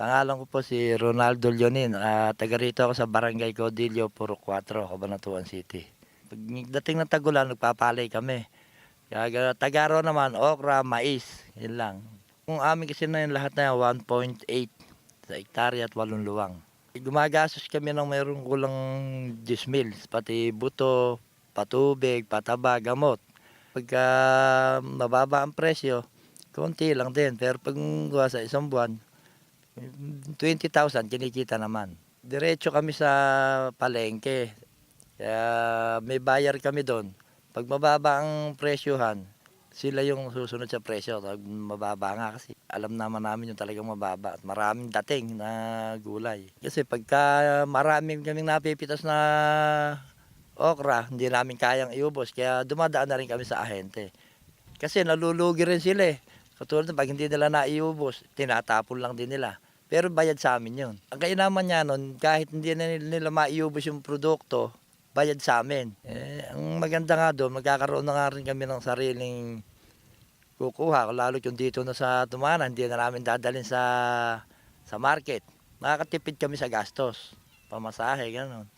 Pangalan ko po si Ronaldo Leonin, taga rito ako sa Barangay Caudillo, Purok 4, Cabanatuan City. Pagdating ng tag-ulan nagpapalay kami. Tagaraw naman okra, mais, yun lang. Kung amin kasi na yung lahat na yan, 1.8 sa hektarya at 8 luwang. Gumagastos kami ng mayroong kulang 10 mils, pati buto, patubig, pataba, gamot. Pagka mababa ang presyo, konti lang din. Pero pag sa isang buwan, 20,000 kinikita naman. Diretso kami sa palengke. Kaya may bayar kami doon. Pag mababa ang presyohan, sila yung susunod sa presyo. Pag mababa nga kasi alam naman namin yung talagang mababa at maraming dating na gulay. Kasi pagka maraming kaming napipitas na okra, hindi namin kayang iubos. Kaya dumadaan na rin kami sa ahente. Kasi nalulugi rin sila eh. Katulad ng pag hindi nila naiubos, tinatapon lang din nila. Pero bayad sa amin yun. Ang kainaman niya nun, kahit hindi na nila maiubos yung produkto, bayad sa amin. Ang maganda nga doon, magkakaroon na nga rin kami ng sariling kukuha. Lalo yung dito na sa Tumanan, hindi na namin dadalhin sa market. Makakatipid kami sa gastos, pamasahe, gano'n.